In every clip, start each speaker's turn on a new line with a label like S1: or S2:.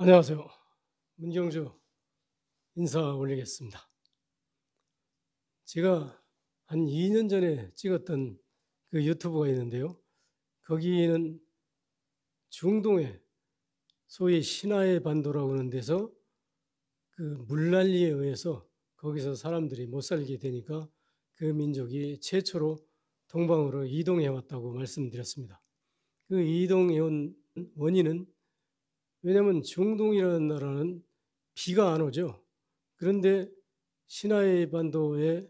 S1: 안녕하세요. 문경주 인사 올리겠습니다. 제가 한 2년 전에 찍었던 그 유튜브가 있는데요. 거기는 중동에 소위 시나이 반도라고 하는 데서 그 물난리에 의해서 거기서 사람들이 못 살게 되니까 그 민족이 최초로 동방으로 이동해 왔다고 말씀드렸습니다. 그 이동해 온 원인은 왜냐하면 중동이라는 나라는 비가 안 오죠. 그런데 시나이 반도에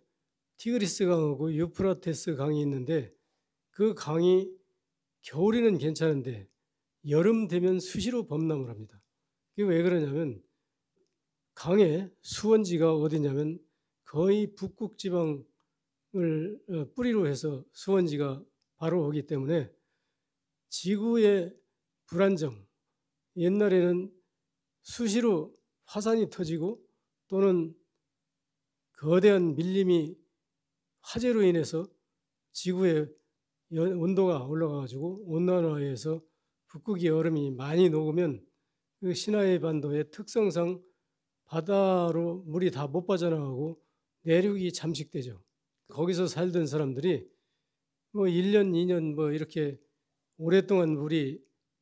S1: 티그리스 강하고 유프라테스 강이 있는데 그 강이 겨울에는 괜찮은데 여름 되면 수시로 범람을 합니다. 그게 왜 그러냐면 강의 수원지가 어디냐면 거의 북극 지방을 뿌리로 해서 수원지가 바로 오기 때문에 지구의 불안정, 옛날에는 수시로 화산이 터지고 또는 거대한 밀림이 화재로 인해서 지구의 온도가 올라가가지고 온난화해서 북극의 얼음이 많이 녹으면 그 시나이 반도의 특성상 바다로 물이 다 못 빠져나가고 내륙이 잠식되죠. 거기서 살던 사람들이 뭐 1년, 2년 뭐 이렇게 오랫동안 물이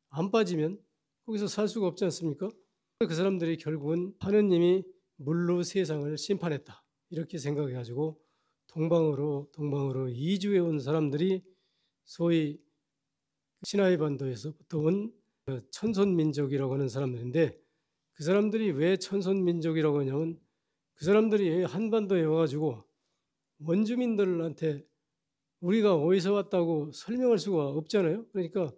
S1: 안 빠지면 거기서 살 수가 없지 않습니까? 그 사람들이 결국은 하느님이 물로 세상을 심판했다. 이렇게 생각해가지고 동방으로 이주해 온 사람들이 소위 시나이 반도에서부터 온 천손민족이라고 하는 사람들인데 그 사람들이 왜 천손민족이라고 하냐면 그 사람들이 한반도에 와가지고 원주민들한테 우리가 어디서 왔다고 설명할 수가 없잖아요. 그러니까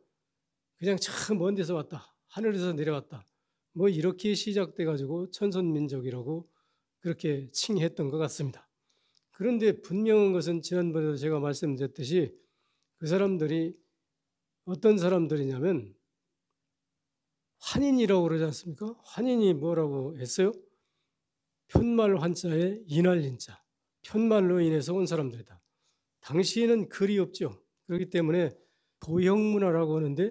S1: 그냥 참 먼 데서 왔다. 하늘에서 내려왔다. 뭐 이렇게 시작돼 가지고 천손민족이라고 그렇게 칭했던 것 같습니다. 그런데 분명한 것은 지난번에도 제가 말씀드렸듯이 그 사람들이 어떤 사람들이냐면 환인이라고 그러지 않습니까? 환인이 뭐라고 했어요? 편말 환자에 이날린자. 편말로 인해서 온 사람들이다. 당시에는 글이 없죠. 그렇기 때문에 도형문화라고 하는데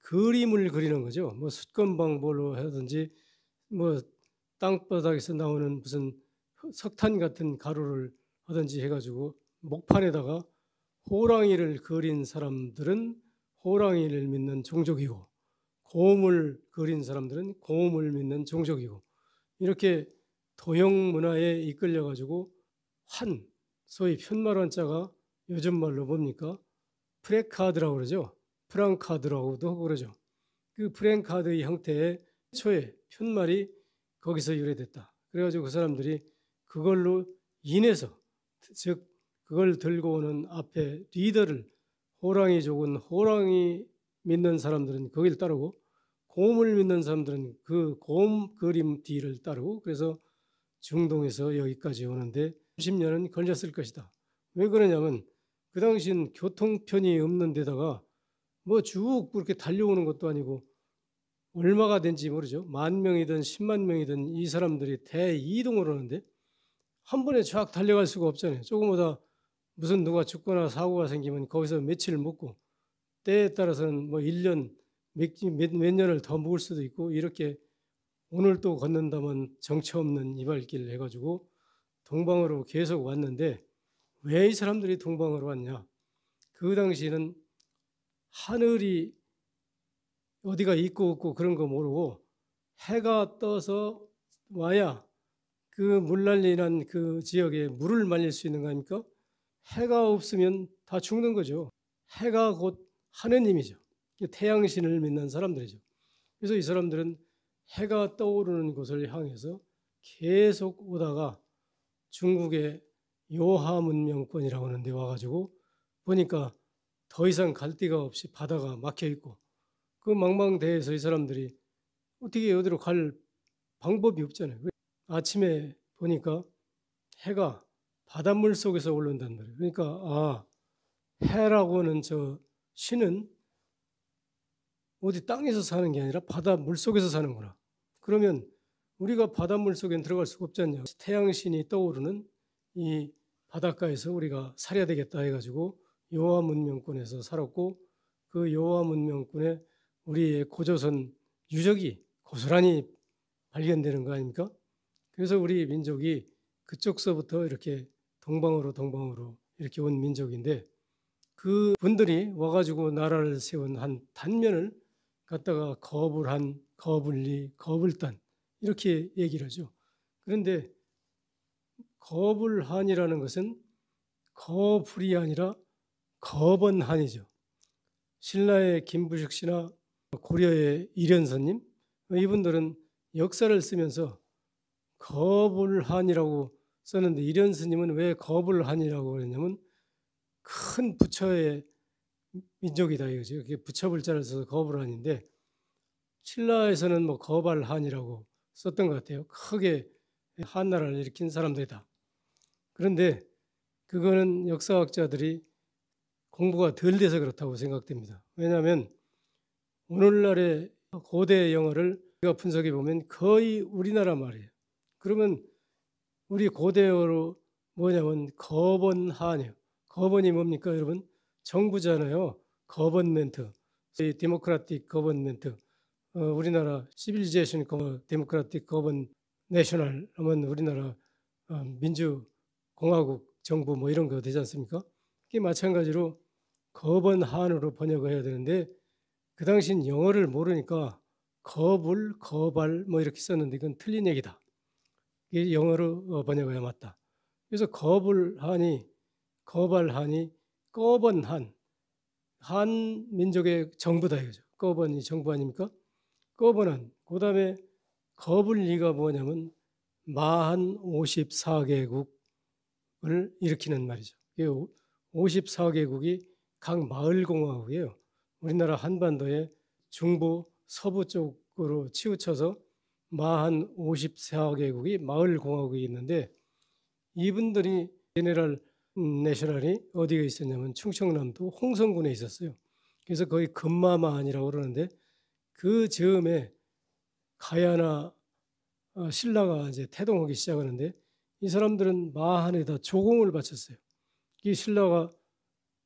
S1: 그림을 그리는 거죠. 뭐 숫건방보로 하든지 뭐 땅바닥에서 나오는 무슨 석탄 같은 가루를 하든지 해가지고 목판에다가 호랑이를 그린 사람들은 호랑이를 믿는 종족이고 곰을 그린 사람들은 곰을 믿는 종족이고 이렇게 도형 문화에 이끌려 가지고 소위 편말환자가 요즘 말로 뭡니까? 프레카드라고 그러죠. 프랑카드라고도 하고 그러죠. 그 프랭카드의 형태의 초의 편말이 거기서 유래됐다. 그래가지고 그 사람들이 그걸로 인해서 즉 그걸 들고 오는 앞에 리더를 호랑이족은 호랑이 믿는 사람들은 거기를 따르고 곰을 믿는 사람들은 그 곰 그림 뒤를 따르고 그래서 중동에서 여기까지 오는데 30년은 걸렸을 것이다. 왜 그러냐면 그 당시엔 교통편이 없는 데다가 뭐 쭉 그렇게 달려오는 것도 아니고 얼마가 된지 모르죠. 10,000명이든 10만 명이든 이 사람들이 대이동을 하는데 한 번에 쫙 달려갈 수가 없잖아요. 조금보다 무슨 누가 죽거나 사고가 생기면 거기서 며칠 묵고 때에 따라서는 뭐 1년 몇 년을 더 묵을 수도 있고 이렇게 오늘 또 걷는다면 정처 없는 이발길 해가지고 동방으로 계속 왔는데 왜 이 사람들이 동방으로 왔냐? 그 당시에는 하늘이 어디가 있고 없고 그런 거 모르고 해가 떠서 와야 그 물난리난 그 지역에 물을 말릴 수 있는 거 아닙니까? 해가 없으면 다 죽는 거죠. 해가 곧 하느님이죠. 태양신을 믿는 사람들이죠. 그래서 이 사람들은 해가 떠오르는 곳을 향해서 계속 오다가 중국의 요하 문명권이라고 하는 데 와가지고 보니까 더 이상 갈 데가 없이 바다가 막혀 있고 그 망망대해에서 이 사람들이 어떻게 어디로 갈 방법이 없잖아요. 아침에 보니까 해가 바닷물 속에서 오른단 말이에요. 그러니까 해라고 하는 저 신은 어디 땅에서 사는 게 아니라 바닷물 속에서 사는구나. 그러면 우리가 바닷물 속엔 들어갈 수가 없지 않냐. 태양신이 떠오르는 이 바닷가에서 우리가 살아야 되겠다 해가지고 요하 문명권에서 살았고 그 요하 문명권에 우리의 고조선 유적이 고스란히 발견되는 거 아닙니까? 그래서 우리 민족이 그쪽서부터 이렇게 동방으로 이렇게 온 민족인데 그 분들이 와가지고 나라를 세운 한 단면을 갖다가 거불한, 거불리, 거불단 이렇게 얘기를 하죠. 그런데 거불한이라는 것은 거불이 아니라 거번한이죠. 신라의 김부식 씨나 고려의 이련서님 이분들은 역사를 쓰면서 거불한이라고 썼는데 이련스님은 왜 거불한이라고 그랬냐면 큰 부처의 민족이다 이거죠. 이게 부처 불자를 써서 거불한인데 신라에서는 뭐 거발한이라고 썼던 것 같아요. 크게 한나라를 일으킨 사람들이다. 그런데 그거는 역사학자들이 공부가 덜 돼서 그렇다고 생각됩니다. 왜냐하면 오늘날의 고대 영어를 우리가 분석해 보면 거의 우리나라 말이에요. 그러면 우리 고대어로 뭐냐면 거번한이에요. 거번이 뭡니까 여러분? 정부잖아요. 거번멘트, 데모크라틱 거번멘트. 우리나라 시빌리제이션 데모크라틱 거번 내셔널 하면 우리나라 민주공화국 정부 뭐 이런 거 되지 않습니까? 그게 마찬가지로 거번한으로 번역을 해야 되는데 그 당시엔 영어를 모르니까 거불, 거발 뭐 이렇게 썼는데 이건 틀린 얘기다. 이게 영어로 번역해야 맞다. 그래서 거불한이, 거발한이, 꺼번한, 한 민족의 정부다 이거죠. 꺼번이 정부 아닙니까? 꺼번한. 그 다음에 거불리가 뭐냐면 마한 54개국을 일으키는 말이죠. 54개국이 각 마을공화국이에요. 우리나라 한반도의 중부 서부 쪽으로 치우쳐서 마한 54개국이 마을공화국이 있는데 이분들이 제네럴 내셔널이 어디에 있었냐면 충청남도 홍성군에 있었어요. 그래서 거의 금마마한이라고 그러는데 그 즈음에 가야나 신라가 이제 태동하기 시작하는데 이 사람들은 마한에다 조공을 바쳤어요. 이 신라가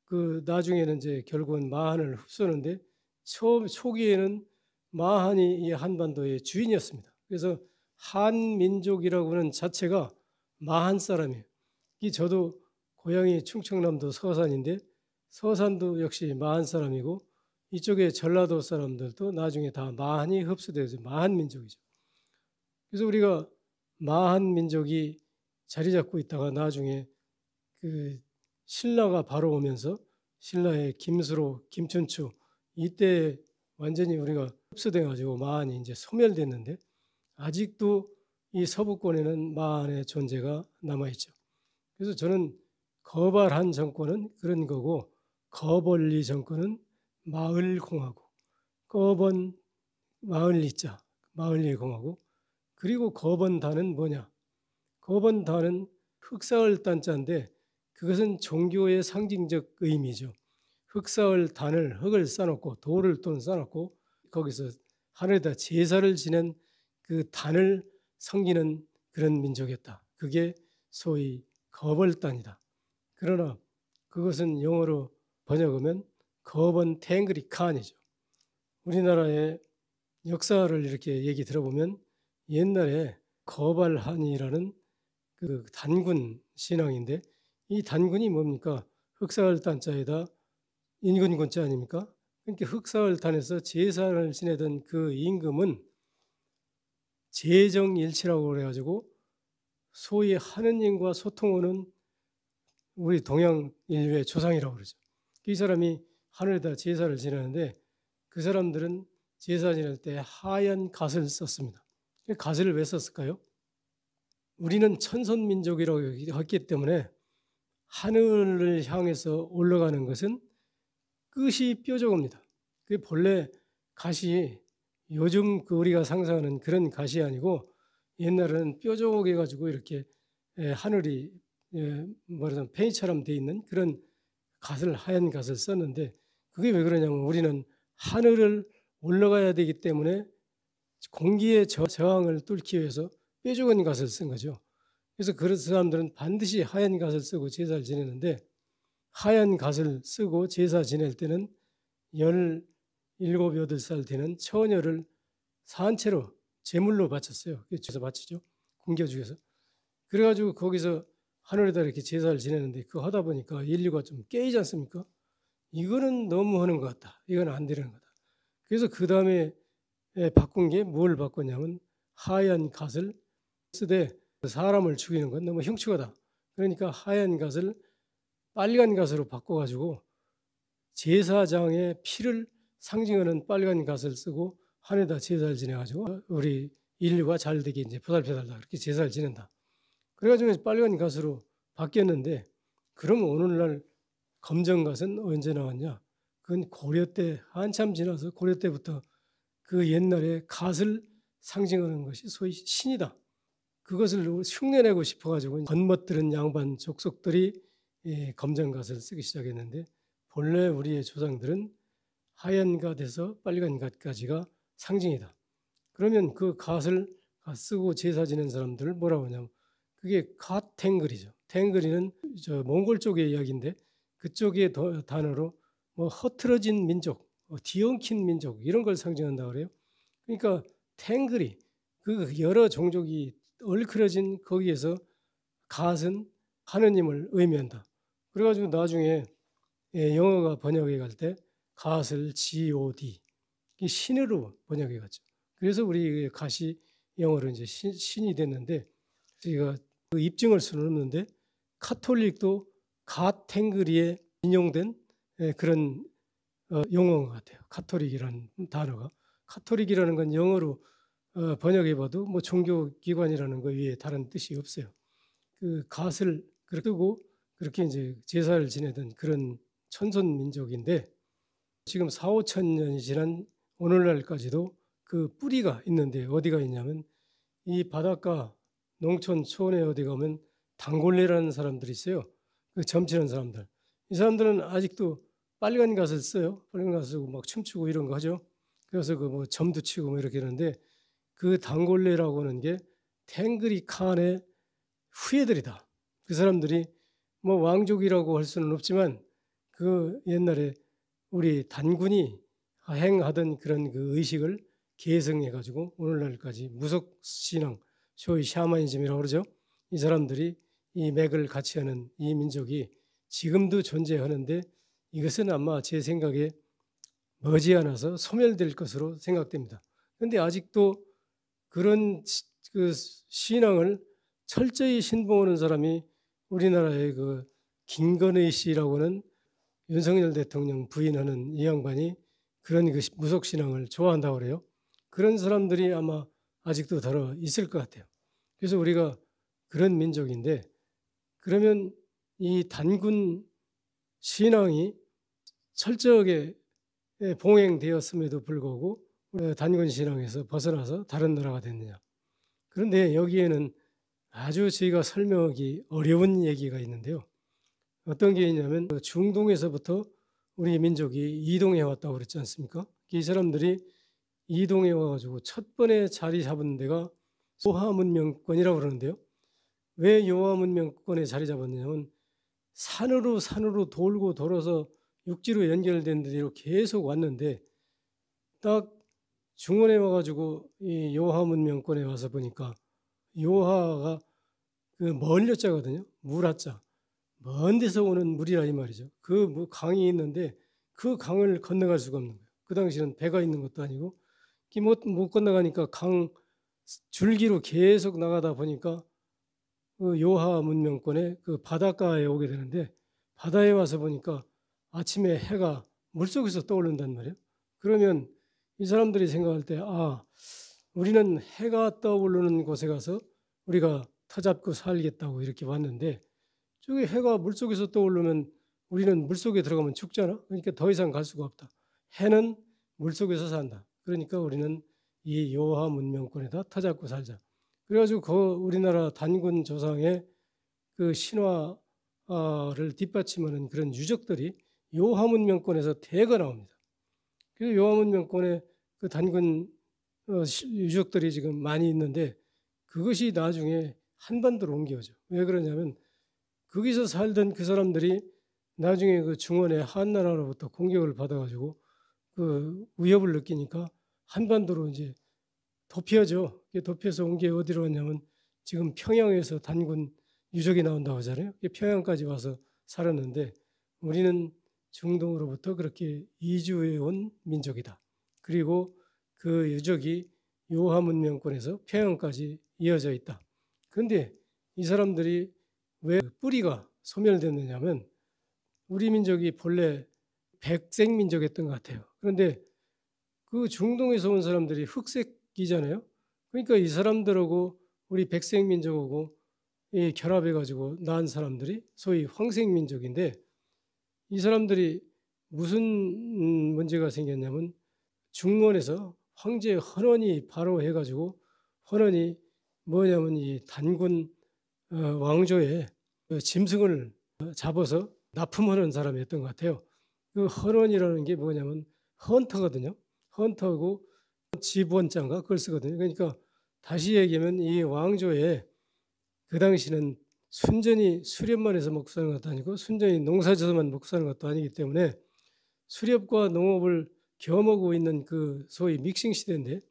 S1: 그 나중에는 이제 결국은 마한을 흡수하는데 초기에는 마한이 이 한반도의 주인이었습니다. 그래서 한민족이라고는 자체가 마한 사람이에요. 이 저도 고향이 충청남도 서산인데 서산도 역시 마한 사람이고 이쪽에 전라도 사람들도 나중에 다 마한이 흡수되어서 마한 민족이죠. 그래서 우리가 마한 민족이 자리 잡고 있다가 나중에 그 신라가 바로 오면서 신라의 김수로, 김춘추 이때 완전히 우리가 흡수돼 가지고 마한이 이제 소멸됐는데 아직도 이 서부권에는 마한의 존재가 남아 있죠. 그래서 저는 거발한 정권은 그런 거고 거벌리 정권은 마을공화국, 거번 마을리자, 마을리공화국 그리고 거번단은 뭐냐? 거번단은 흑사을 단자인데 그것은 종교의 상징적 의미죠. 흑사을 단을 흙을 쌓아놓고 돌을 또 쌓아놓고 거기서 하늘에다 제사를 지낸 그 단을 섬기는 그런 민족이었다. 그게 소위 거벌단이다. 그러나 그것은 영어로 번역하면 거번 탱그리 칸이죠. 우리나라의 역사를 이렇게 얘기 들어보면 옛날에 거발한이라는 그 단군 신앙인데 이 단군이 뭡니까? 흑사을 단자에다 인군군자 아닙니까? 그러니까 흑사을 단에서 제사를 지내던 그 임금은 재정일치라고 그래가지고 소위 하느님과 소통하는 우리 동양 인류의 조상이라고 그러죠. 이 사람이 하늘에다 제사를 지내는데 그 사람들은 제사 지낼 때 하얀 갓을 썼습니다. 갓을 왜 썼을까요? 우리는 천선민족이라고 했기 때문에 하늘을 향해서 올라가는 것은 끝이 뾰족합니다. 그 본래 갓이 요즘 그 우리가 상상하는 그런 갓이 아니고 옛날에는 뾰족해 가지고 이렇게 하늘이 말하자면 페인처럼 돼 있는 그런 갓을 하얀 갓을 썼는데 그게 왜 그러냐면 우리는 하늘을 올라가야 되기 때문에 공기의 저항을 뚫기 위해서 뾰족한 갓을 쓴 거죠. 그래서 그런 사람들은 반드시 하얀 갓을 쓰고 제사를 지내는데 하얀 갓을 쓰고 제사 지낼 때는 17, 8살 되는 처녀를 산채로 제물로 바쳤어요. 그래서 바치죠. 굶겨 죽여서. 그래가지고 거기서 하늘에다 이렇게 제사를 지내는데 그거 하다 보니까 인류가 좀 깨이지 않습니까? 이거는 너무 하는 것 같다. 이건 안 되는 거다. 그래서 그 다음에 바꾼 게 뭘 바꿨냐면 하얀 갓을 쓰되 사람을 죽이는 건 너무 흉측하다. 그러니까 하얀 갓을 빨간 갓으로 바꿔가지고 제사장의 피를 상징하는 빨간 갓을 쓰고 하늘에다 제사를 지내가지고 우리 인류가 잘 되게 이제 보살펴달라 그렇게 제사를 지낸다. 그래가지고 빨간 갓으로 바뀌었는데 그럼 오늘날 검정갓은 언제 나왔냐? 그건 고려 때 한참 지나서 고려 때부터 그 옛날에 갓을 상징하는 것이 소위 신이다. 그것을 흉내내고 싶어가지고 겉멋들은 양반 족속들이 검정갓을 쓰기 시작했는데 본래 우리의 조상들은 하얀 갓에서 빨간 갓까지가 상징이다. 그러면 그 갓을 쓰고 제사 지낸 사람들을 뭐라고 하냐면 그게 갓탱글이죠. 탱글이는 저 몽골 쪽의 이야기인데 그쪽의 단어로 뭐 허트러진 민족, 뒤엉킨 민족 이런 걸 상징한다 그래요. 그러니까 탱글이 그 여러 종족이 얼클어진 거기에서 갓은 하느님을 의미한다. 그래가지고 나중에 영어가 번역해 갈 때 갓을 God 신으로 번역해 갔죠. 그래서 우리 갓이 영어로 이제 신이 됐는데 저희가 그 입증할 수는 없는데 카톨릭도 갓 탱그리에 인용된 그런 용어인 것 같아요. 카톨릭이라는 단어가 카톨릭이라는 건 영어로 번역해봐도 뭐 종교기관이라는 거 위에 다른 뜻이 없어요. 그 갓을 그렇게 뜨고 그렇게 이제 제사를 지내던 그런 천선 민족인데 지금 4, 5천 년이 지난 오늘날까지도 그 뿌리가 있는데 어디가 있냐면 이 바닷가 농촌 초원에 어디 가면 단골레라는 사람들이 있어요. 그 점치는 사람들. 이 사람들은 아직도 빨간 갓을 써요. 빨간 갓을 쓰고 막 춤추고 이런 거 하죠. 그래서 그 뭐 점도 치고 뭐 이렇게 하는데 그 단골레라고 하는 게 탱그리 칸의 후예들이다. 그 사람들이 뭐 왕족이라고 할 수는 없지만 그 옛날에 우리 단군이 행하던 그런 그 의식을 계승해가지고 오늘날까지 무속신앙, 소위 샤머니즘이라고 그러죠. 이 사람들이 이 맥을 같이 하는 이 민족이 지금도 존재하는데 이것은 아마 제 생각에 머지않아서 소멸될 것으로 생각됩니다. 그런데 아직도 그런 그 신앙을 철저히 신봉하는 사람이 우리나라의 그 김건희 씨라고는 윤석열 대통령 부인하는 이 양반이 그런 그 무속신앙을 좋아한다고 그래요. 그런 사람들이 아마 아직도 더러 있을 것 같아요. 그래서 우리가 그런 민족인데 그러면 이 단군 신앙이 철저하게 봉행되었음에도 불구하고 단군 신앙에서 벗어나서 다른 나라가 됐느냐. 그런데 여기에는 아주 저희가 설명하기 어려운 얘기가 있는데요. 어떤 게 있냐면 중동에서부터 우리 민족이 이동해 왔다고 그랬지 않습니까? 이 사람들이 이동해 와가지고 첫 번에 자리 잡은 데가 요하 문명권이라고 그러는데요. 왜 요하 문명권에 자리 잡았냐면 산으로 돌고 돌아서 육지로 연결된 데로 계속 왔는데 딱 중원에 와가지고 이 요하 문명권에 와서 보니까 요하가 그 멀려자거든요. 물하자. 먼 데서 오는 물이라 이 말이죠. 그 강이 있는데 그 강을 건너갈 수가 없는 거예요. 그 당시는 배가 있는 것도 아니고 못 건너가니까 강 줄기로 계속 나가다 보니까 그 요하 문명권의 그 바닷가에 오게 되는데 바다에 와서 보니까 아침에 해가 물속에서 떠오른단 말이에요. 그러면 이 사람들이 생각할 때 우리는 해가 떠오르는 곳에 가서 우리가 터잡고 살겠다고 이렇게 왔는데 저기 해가 물속에서 떠오르면 우리는 물속에 들어가면 죽잖아. 그러니까 더 이상 갈 수가 없다. 해는 물속에서 산다. 그러니까 우리는 이 요하 문명권에다 터잡고 살자. 그래가지고 그 우리나라 단군 조상의 그 신화를 뒷받침하는 그런 유적들이 요하 문명권에서 대거 나옵니다. 그래서 요하 문명권에 그 단군 유적들이 지금 많이 있는데 그것이 나중에 한반도로 옮겨오죠. 왜 그러냐면 거기서 살던 그 사람들이 나중에 그 중원의 한나라로부터 공격을 받아가지고 그 위협을 느끼니까 한반도로 이제 도피하죠. 도피해서 온 게 어디로 왔냐면 지금 평양에서 단군 유적이 나온다고 하잖아요. 평양까지 와서 살았는데 우리는 중동으로부터 그렇게 이주해 온 민족이다. 그리고 그 유적이 요하 문명권에서 평양까지 이어져 있다. 그런데 이 사람들이 왜 뿌리가 소멸됐느냐면 우리 민족이 본래 백색 민족이었던 것 같아요. 그런데 그 중동에서 온 사람들이 흑색이잖아요. 그러니까 이 사람들하고 우리 백색 민족하고 결합해가지고 낳은 사람들이 소위 황색 민족인데 이 사람들이 무슨 문제가 생겼냐면 중원에서 황제 헌원이 바로 해가지고 헌원이 뭐냐면 이 단군 왕조의 짐승을 잡아서 납품하는 사람이었던 것 같아요. 그 헌원이라는 게 뭐냐면 헌터거든요. 헌터고 지번자인가 그걸 쓰거든요. 그러니까 다시 얘기하면 이 왕조에 그 당시는 순전히 수렵만 해서 먹고 사는 것도 아니고 순전히 농사져서만 먹고 사는 것도 아니기 때문에 수렵과 농업을 겸하고 있는 그 소위 믹싱 시대인데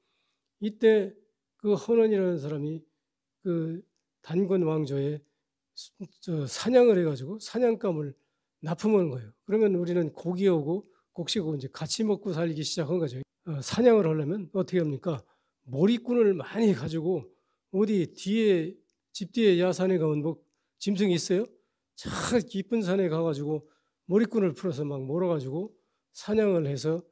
S1: 이때 그 헌원이라는 사람이 그 단군 왕조에 사냥을 해가지고 사냥감을 납품하는 거예요. 그러면 우리는 고기하고 곡식하고 이제 같이 먹고 살기 시작한 거죠. 사냥을 하려면 어떻게 합니까? 몰입꾼을 많이 가지고 어디 뒤에 집 뒤에 야산에 가면 뭐 짐승이 있어요? 참 깊은 산에 가가지고 몰입꾼을 풀어서 막 몰아가지고 사냥을 해서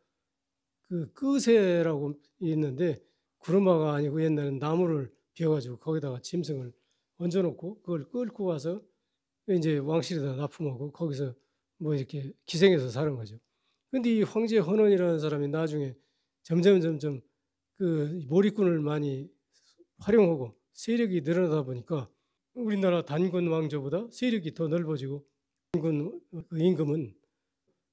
S1: 그 끄새라고 있는데 구루마가 아니고 옛날엔 나무를 비워가지고 거기다가 짐승을 얹어놓고 그걸 끌고 와서 이제 왕실에다 납품하고 거기서 뭐 이렇게 기생해서 사는 거죠. 근데 이 황제 헌원이라는 사람이 나중에 점점 그 몰입꾼을 많이 활용하고 세력이 늘어나다 보니까 우리나라 단군 왕조보다 세력이 더 넓어지고 단군 그 임금은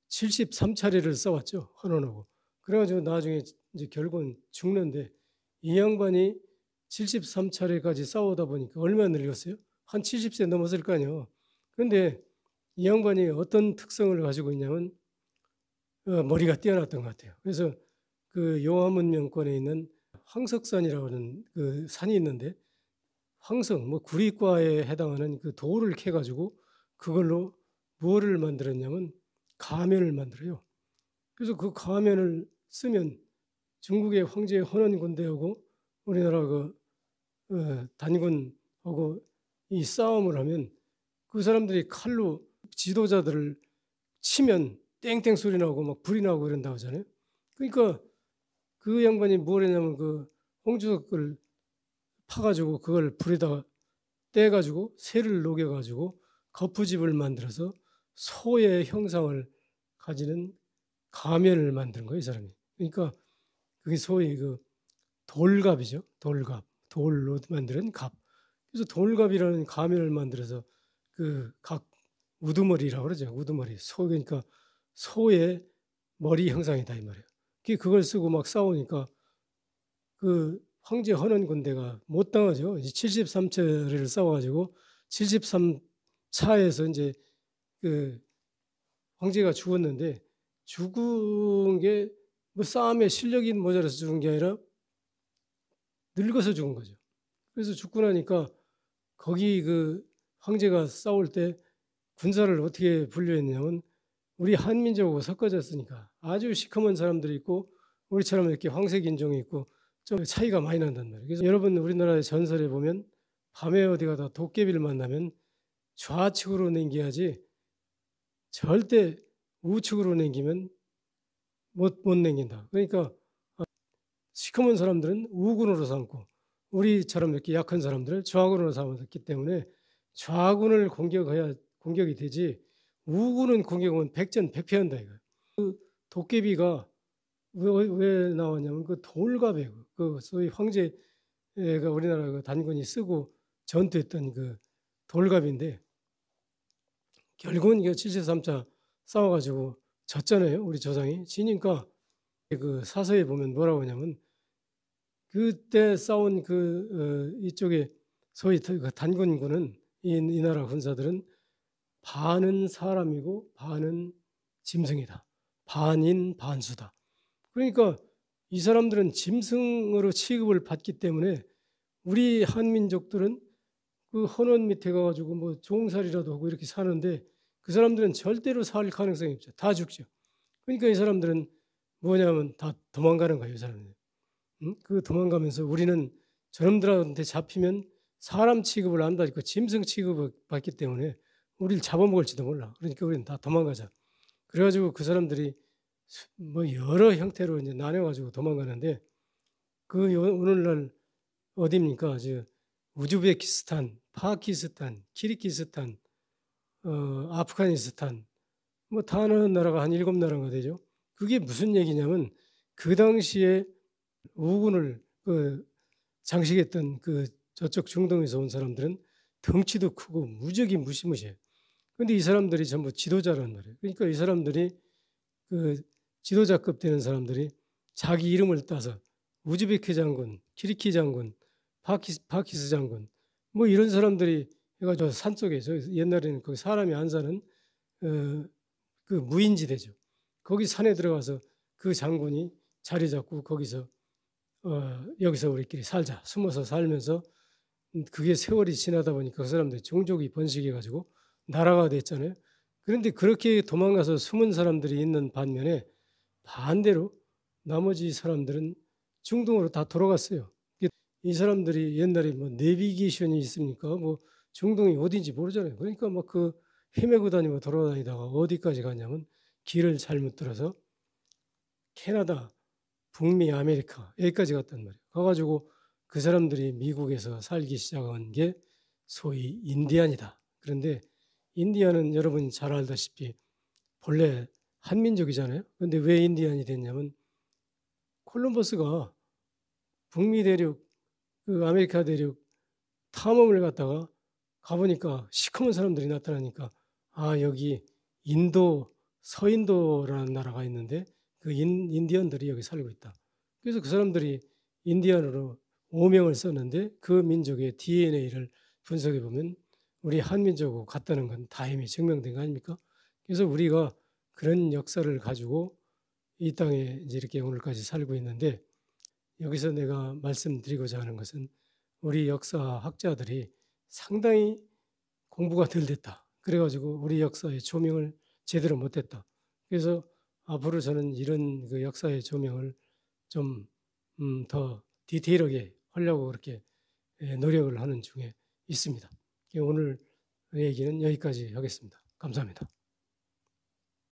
S1: 73차례를 싸웠죠. 헌원하고. 그래가지고 나중에 이제 결국은 죽는데 이 양반이 73차례까지 싸우다 보니까 얼마나 늙었어요? 한 70세 넘었을 거 아니에요. 그런데 이 양반이 어떤 특성을 가지고 있냐면 머리가 뛰어났던 것 같아요. 그래서 그 요하문명권에 있는 황석산이라고 하는 그 산이 있는데 황석, 뭐 구리과에 해당하는 그 돌을 캐가지고 그걸로 무엇을 만들었냐면 가면을 만들어요. 그래서 그 가면을 쓰면 중국의 황제 헌원 군대하고 우리나라 그 단군하고 이 싸움을 하면 그 사람들이 칼로 지도자들을 치면 땡땡 소리 나고 막 불이 나고 이런다고 하잖아요. 그러니까 그 양반이 뭘 했냐면 그 홍주석을 파가지고 그걸 불에다가 떼가지고 새를 녹여가지고 거푸집을 만들어서 소의 형상을 가지는 가면을 만든 거예요, 이 사람이. 그러니까 그게 소위 그 돌갑이죠. 돌갑. 돌로 만드는 갑. 그래서 돌갑이라는 가면을 만들어서 그 각 우두머리라고 그러죠. 우두머리. 소 그러니까 소의 머리 형상이다 이 말이에요. 그걸 쓰고 막 싸우니까 그 황제 헌원 군대가 못 당하죠. 73차례를 싸워가지고 73차에서 이제 그 황제가 죽었는데 죽은 게 뭐 싸움에 실력이 모자라서 죽은 게 아니라 늙어서 죽은 거죠. 그래서 죽고 나니까 거기 그 황제가 싸울 때 군사를 어떻게 분류했냐면 우리 한민족하고 섞어졌으니까 아주 시커먼 사람들이 있고 우리처럼 이렇게 황색 인종이 있고 좀 차이가 많이 난단 말이에요. 그래서 여러분 우리나라의 전설에 보면 밤에 어디 가다 도깨비를 만나면 좌측으로 넘겨야지 절대 우측으로 넘기면 못 넘긴다. 그러니까 시커먼 사람들은 우군으로 삼고 우리처럼 이렇게 약한 사람들을 좌군으로 삼았기 때문에 좌군을 공격해야 공격이 되지 우군은 공격은 백전백패한다 이거예요. 그 도깨비가 왜 나왔냐면 그 돌갑이에요. 그 소위 황제가 우리나라 그 단군이 쓰고 전투했던 그 돌갑인데 결국은 이거 73차 싸워가지고 졌잖아요. 우리 조상이 지니까 그 사서에 보면 뭐라고 하냐면 그때 싸운 그 이쪽에 소위 그 단군군은 이 나라 군사들은 반은 사람이고 반은 짐승이다. 반인 반수다. 그러니까 이 사람들은 짐승으로 취급을 받기 때문에 우리 한민족들은 그 헌원 밑에 가가지고 뭐 종살이라도 하고 이렇게 사는데 그 사람들은 절대로 살 가능성이 없죠. 다 죽죠. 그러니까 이 사람들은 뭐냐면 다 도망가는 거예요. 이 사람들. 응? 그 도망가면서 우리는 저놈들한테 잡히면 사람 취급을 안 받고 짐승 취급을 받기 때문에 우리를 잡아먹을지도 몰라. 그러니까 우리는 다 도망가자. 그래가지고 그 사람들이 뭐 여러 형태로 이제 나눠가지고 도망가는데 그 오늘날 어디입니까? 우즈베키스탄, 파키스탄, 키르기스탄, 아프가니스탄 뭐 다 하는 나라가 한 7나라가 되죠. 그게 무슨 얘기냐면 그 당시에 우군을 장식했던 그 저쪽 중동에서 온 사람들은 덩치도 크고 무적이 무시무시해. 그런데 이 사람들이 전부 지도자란 말이에요. 그러니까 이 사람들이 그 지도자급 되는 사람들이 자기 이름을 따서 우즈베키 장군, 키르키 장군, 파키스 장군 뭐 이런 사람들이 해가지고 산속에 옛날에는 거기 사람이 안 사는 그 무인지대죠. 거기 산에 들어가서 그 장군이 자리 잡고 거기서 여기서 우리끼리 살자 숨어서 살면서 그게 세월이 지나다 보니까 그 사람들이 종족이 번식해가지고 나라가 됐잖아요. 그런데 그렇게 도망가서 숨은 사람들이 있는 반면에 반대로 나머지 사람들은 중동으로 다 돌아갔어요. 이 사람들이 옛날에 뭐 내비게이션이 있습니까? 뭐 중동이 어딘지 모르잖아요. 그러니까 막 그 헤매고 다니고 돌아다니다가 어디까지 갔냐면 길을 잘못 들어서 캐나다, 북미 아메리카 여기까지 갔단 말이에요. 가가지고 그 사람들이 미국에서 살기 시작한 게 소위 인디안이다. 그런데 인디안은 여러분이 잘 알다시피 본래 한민족이잖아요. 그런데 왜 인디안이 됐냐면 콜럼버스가 북미 대륙, 그 아메리카 대륙 탐험을 갔다가 가보니까 시커먼 사람들이 나타나니까 아 여기 인도, 서인도라는 나라가 있는데 그 인디언들이 여기 살고 있다. 그래서 그 사람들이 인디언으로 오명을 썼는데 그 민족의 DNA를 분석해 보면 우리 한민족하고 같다는 건 다행히 증명된 거 아닙니까? 그래서 우리가 그런 역사를 가지고 이 땅에 이제 이렇게 오늘까지 살고 있는데 여기서 내가 말씀드리고자 하는 것은 우리 역사학자들이 상당히 공부가 덜 됐다. 그래가지고 우리 역사의 조명을 제대로 못했다. 그래서 앞으로 저는 이런 그 역사의 조명을 좀 더 디테일하게 하려고 그렇게 노력을 하는 중에 있습니다. 오늘 얘기는 여기까지 하겠습니다. 감사합니다.